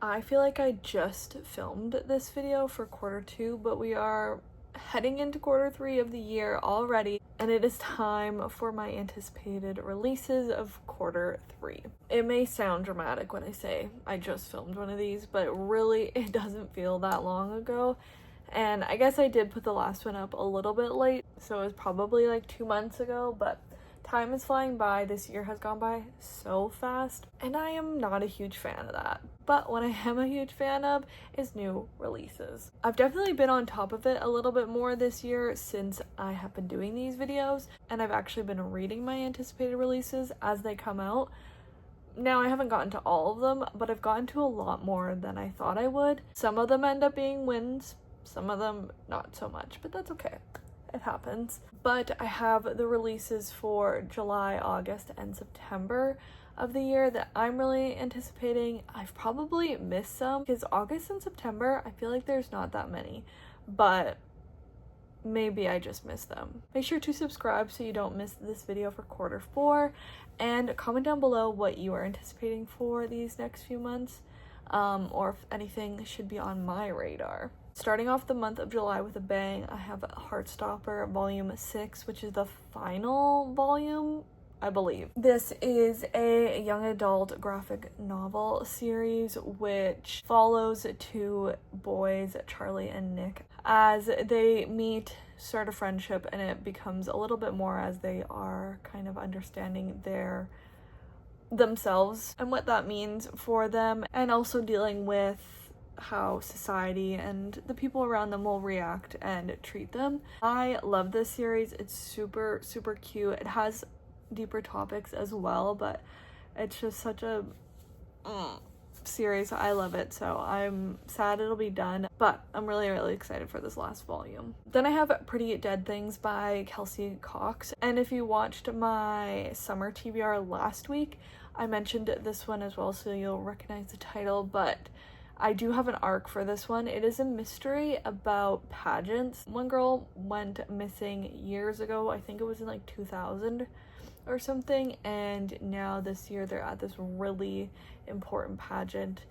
I feel like I just filmed this video for quarter 2, but we are heading into quarter 3 of the year already, and it is time for my anticipated releases of quarter 3. It may sound dramatic when I say I just filmed one of these, but really it doesn't feel that long ago. And I guess I did put the last one up a little bit late, so it was probably like 2 months ago, but time is flying by. This year has gone by so fast, and I am not a huge fan of that. But what I am a huge fan of is new releases. I've definitely been on top of it a little bit more this year since I have been doing these videos, and I've actually been reading my anticipated releases as they come out. Now, I haven't gotten to all of them, but I've gotten to a lot more than I thought I would. Some of them end up being wins, some of them not so much, but that's okay. It happens. But I have the releases for July, August, and September of the year that I'm really anticipating. I've probably missed some because August and September, I feel like there's not that many, but maybe I just missed them. Make sure to subscribe so you don't miss this video for quarter 4, and comment down below what you are anticipating for these next few months, or if anything should be on my radar. Starting off the month of July with a bang, I have Heartstopper Volume 6, which is the final volume, I believe. This is a young adult graphic novel series which follows 2 boys, Charlie and Nick, as they meet, start a friendship, and it becomes a little bit more as they are kind of understanding themselves and what that means for them, and also dealing with how society and the people around them will react and treat them. I love this series. It's super cute. It has deeper topics as well, but it's just such a series. I love it, so I'm sad it'll be done, but I'm really excited for this last volume. Then I have Pretty Dead Things by Kelsey Cox, and if you watched my summer TBR last week, I mentioned this one as well, so you'll recognize the title, but I do have an arc for this one. It is a mystery about pageants. One girl went missing years ago. I think it was in like 2000 or something, and now this year they're at this really important pageant.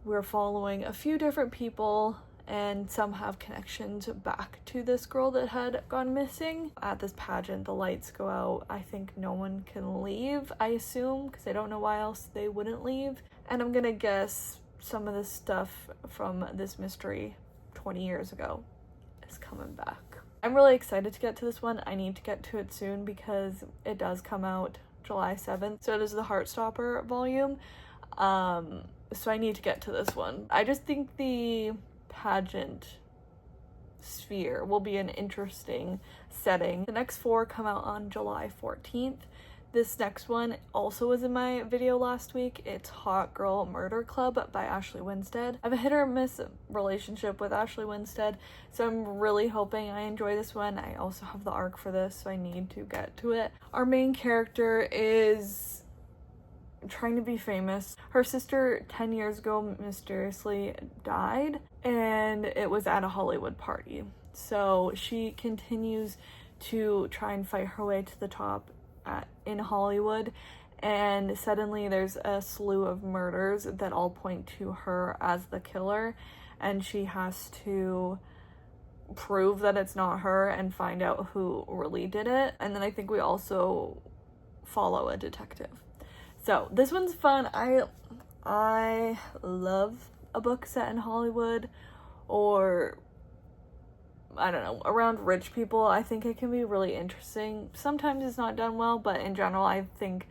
We're following a few different people, and some have connections back to this girl that had gone missing. At this pageant, the lights go out. I think no one can leave, I assume, because I don't know why else they wouldn't leave. And I'm gonna guess some of this stuff from this mystery 20 years ago is coming back. I'm really excited to get to this one. I need to get to it soon because it does come out July 7th. So it is the Heartstopper volume. So I need to get to this one. I just think the pageant sphere will be an interesting setting. The next 4 come out on July 14th. This next one also was in my video last week. It's Hot Girl Murder Club by Ashley Winstead. I have a hit or miss relationship with Ashley Winstead, so I'm really hoping I enjoy this one. I also have the arc for this, so I need to get to it. Our main character is trying to be famous. Her sister 10 years ago mysteriously died, and it was at a Hollywood party. So she continues to try and fight her way to the top in Hollywood, and suddenly there's a slew of murders that all point to her as the killer, and she has to prove that it's not her and find out who really did it. And then I think we also follow a detective. So this one's fun. I love a book set in Hollywood, or I don't know, around rich people. I think it can be really interesting. Sometimes it's not done well, but in general, I think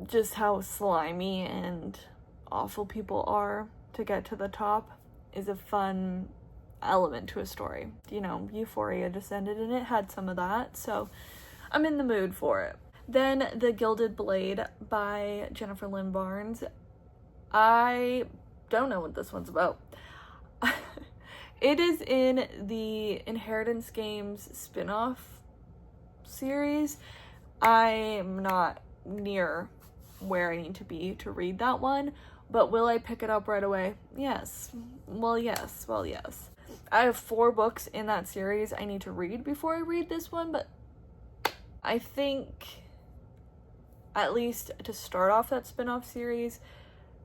just how slimy and awful people are to get to the top is a fun element to a story. You know, Euphoria just ended and it had some of that, so I'm in the mood for it. Then The Gilded Blade by Jennifer Lynn Barnes. I don't know what this one's about. It is in the Inheritance Games spin-off series. I'm not near where I need to be to read that one, but will I pick it up right away? Yes. Well, yes. I have 4 books in that series I need to read before I read this one, but I think at least to start off that spin-off series,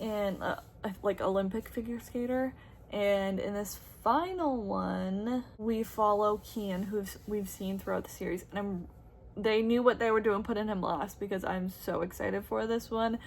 and like Olympic figure skater. And in this final one, we follow Kian, who we've seen throughout the series, and they knew what they were doing putting him last because I'm so excited for this one.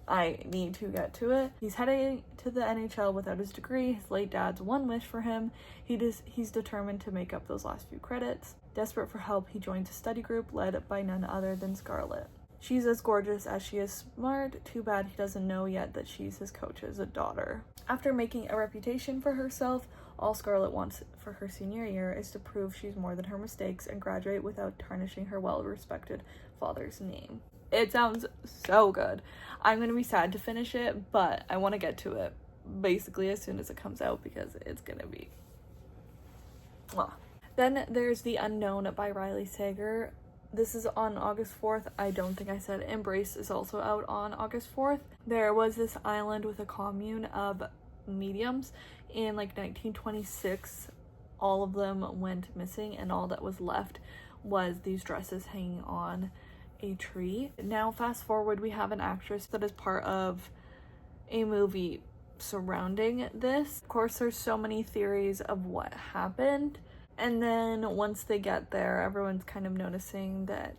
I need to get to it. He's heading to the NHL without his degree. His late dad's one wish for him. He's determined to make up those last few credits. Desperate for help, he joins a study group led by none other than Scarlett. She's as gorgeous as she is smart. Too bad he doesn't know yet that she's his coach's daughter. After making a reputation for herself, all Scarlett wants for her senior year is to prove she's more than her mistakes and graduate without tarnishing her well-respected father's name. It sounds so good. I'm going to be sad to finish it, but I want to get to it basically as soon as it comes out because it's going to be... Mwah. Then there's The Unknown by Riley Sager. This is on August 4th. I don't think I said Embrace is also out on August 4th. There was this island with a commune of mediums in like 1926. All of them went missing and all that was left was these dresses hanging on a tree. Now fast forward, we have an actress that is part of a movie surrounding this. Of course, there's so many theories of what happened. And then once they get there, everyone's kind of noticing that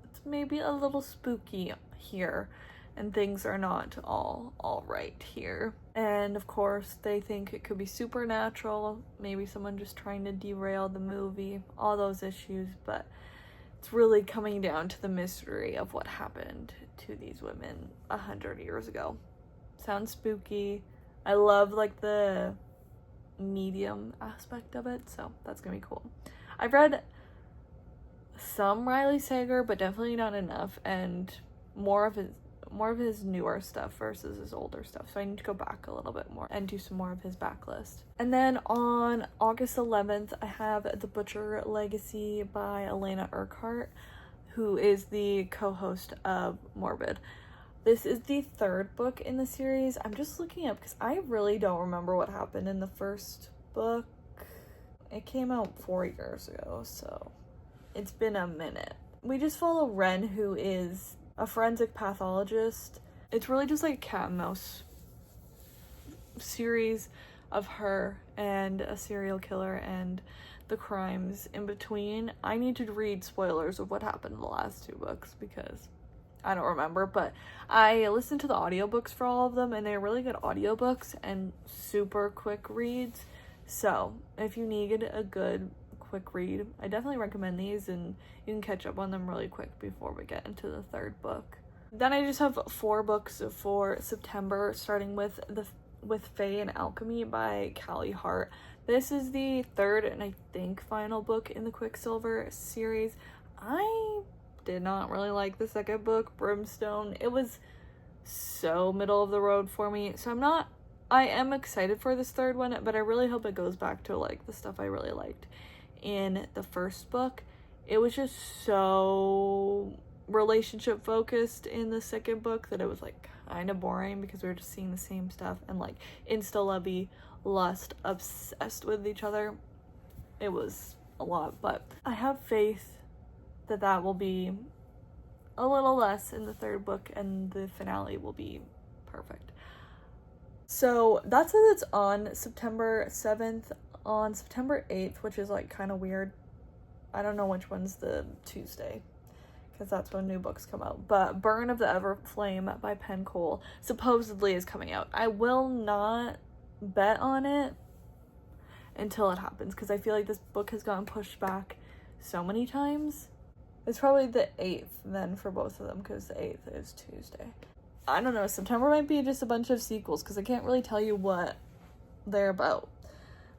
it's maybe a little spooky here and things are not all right here. And of course, they think it could be supernatural, maybe someone just trying to derail the movie, all those issues, but it's really coming down to the mystery of what happened to these women 100 years ago. Sounds spooky. I love like the medium aspect of it, so that's gonna be cool. I've read some Riley Sager, but definitely not enough, and more of his newer stuff versus his older stuff, so I need to go back a little bit more and do some more of his backlist. And then on August 11th, I have The Butcher Legacy by Elena Urquhart, who is the co-host of Morbid. This is the third book in the series. I'm just looking up because I really don't remember what happened in the first book. It came out 4 years ago, so it's been a minute. We just follow Ren, who is a forensic pathologist. It's really just like a cat and mouse series of her and a serial killer and the crimes in between. I need to read spoilers of what happened in the last 2 books because I don't remember, but I listened to the audiobooks for all of them, and they're really good audiobooks and super quick reads. So if you need a good quick read, I definitely recommend these, and you can catch up on them really quick before we get into the third book. Then I just have 4 books for September, starting with Fae and Alchemy by Callie Hart. This is the third and I think final book in the Quicksilver series. I did not really like the second book, Brimstone. It was so middle of the road for me, so I am excited for this third one, but I really hope it goes back to like the stuff I really liked in the first book. It was just so relationship focused in the second book that it was like kind of boring because we were just seeing the same stuff and like insta-lovey, lust, obsessed with each other. It was a lot, but I have faith that will be a little less in the third book and the finale will be perfect. So that's it. It's on September 7th. On September 8th, which is like kind of weird, I don't know which one's the Tuesday because that's when new books come out, but Burn of the Everflame by Penn Cole supposedly is coming out. I will not bet on it until it happens because I feel like this book has gotten pushed back so many times. It's probably the 8th then for both of them because the 8th is Tuesday. I don't know, September might be just a bunch of sequels because I can't really tell you what they're about.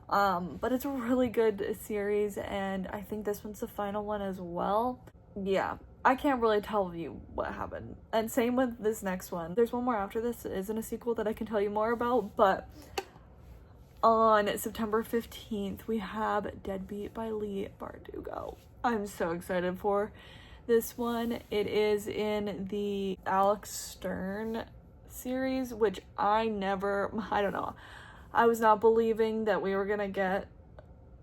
But it's a really good series and I think this one's the final one as well. Yeah, I can't really tell you what happened. And same with this next one. There's one more after this. It isn't a sequel that I can tell you more about, but on September 15th, we have Deadbeat by Leigh Bardugo. I'm so excited for this one. It is in the Alex Stern series, which I don't know. I was not believing that we were gonna get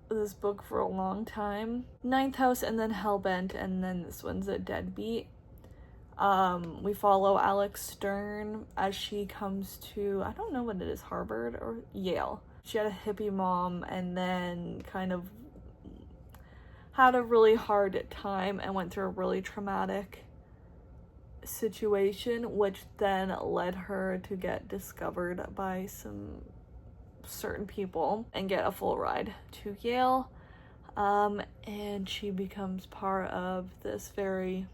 this book for a long time. Ninth House and then Hellbent, and then this one's a Deadbeat. We follow Alex Stern as she comes to, I don't know what it is, Harvard or Yale. She had a hippie mom and then kind of had a really hard time and went through a really traumatic situation, which then led her to get discovered by some certain people and get a full ride to Yale. And she becomes part of this very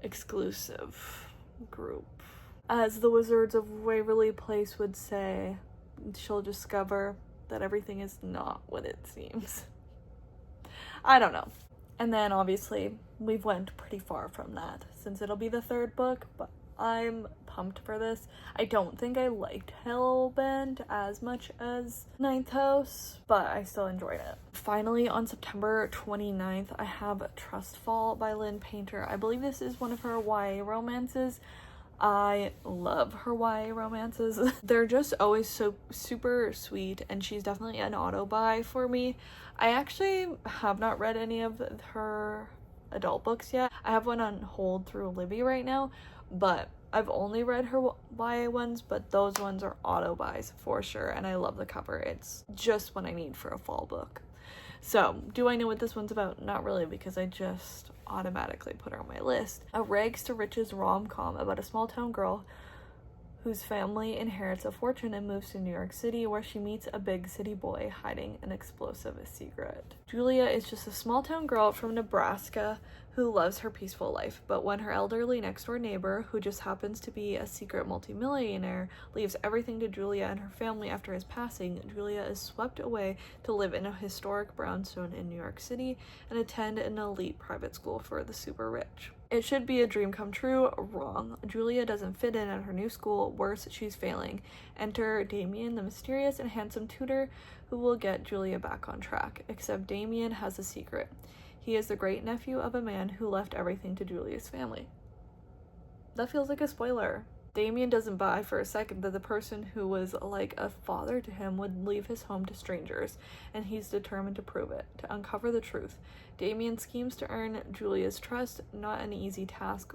exclusive group. As the Wizards of Waverly Place would say, she'll discover that everything is not what it seems. I don't know. And then obviously we've went pretty far from that since it'll be the third book, but I'm pumped for this. I don't think I liked Hellbent as much as Ninth House, but I still enjoyed it. Finally, on September 29th, I have Trustfall by Lynn Painter. I believe this is one of her YA romances. I love her YA romances. They're just always so super sweet, and she's definitely an auto buy for me. I actually have not read any of her adult books yet. I have one on hold through Libby right now, but I've only read her YA ones, but those ones are auto buys for sure, and I love the cover. It's just what I need for a fall book. So, do I know what this one's about? Not really, because I just automatically put her on my list. A rags to riches rom-com about a small town girl whose family inherits a fortune and moves to New York City, where she meets a big city boy hiding an explosive secret. Julia is just a small town girl from Nebraska who loves her peaceful life, but when her elderly next door neighbor, who just happens to be a secret multimillionaire, leaves everything to Julia and her family after his passing, Julia is swept away to live in a historic brownstone in New York City and attend an elite private school for the super rich. It should be a dream come true. Wrong. Julia doesn't fit in at her new school. Worse, she's failing. Enter Damien, the mysterious and handsome tutor who will get Julia back on track. Except Damien has a secret. He is the great nephew of a man who left everything to Julia's family. That feels like a spoiler. Damien doesn't buy for a second that the person who was like a father to him would leave his home to strangers, and he's determined to prove it, to uncover the truth. Damien schemes to earn Julia's trust, not an easy task,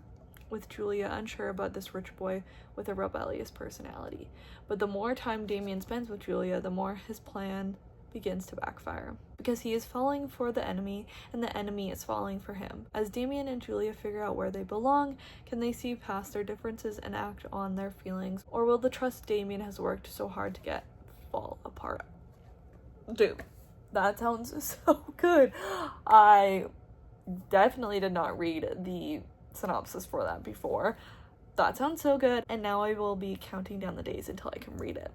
with Julia unsure about this rich boy with a rebellious personality. But the more time Damien spends with Julia, the more his plan begins to backfire, because he is falling for the enemy and the enemy is falling for him. As Damien and Julia figure out where they belong, can they see past their differences and act on their feelings, or will the trust Damien has worked so hard to get fall apart? Dude, that sounds so good. I definitely did not read the synopsis for that before. That sounds so good, and now I will be counting down the days until I can read it.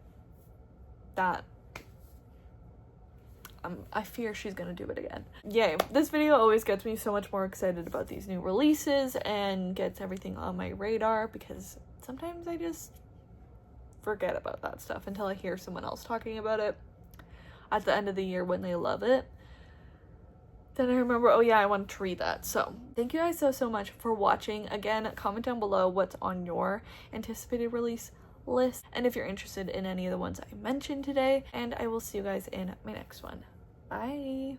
I fear she's gonna do it again. Yay. This video always gets me so much more excited about these new releases and gets everything on my radar, because sometimes I just forget about that stuff until I hear someone else talking about it at the end of the year when they love it. Then I remember, oh yeah, I wanted to read that. So thank you guys so much for watching. Again, comment down below what's on your anticipated release list, and if you're interested in any of the ones I mentioned today, and I will see you guys in my next one. Bye.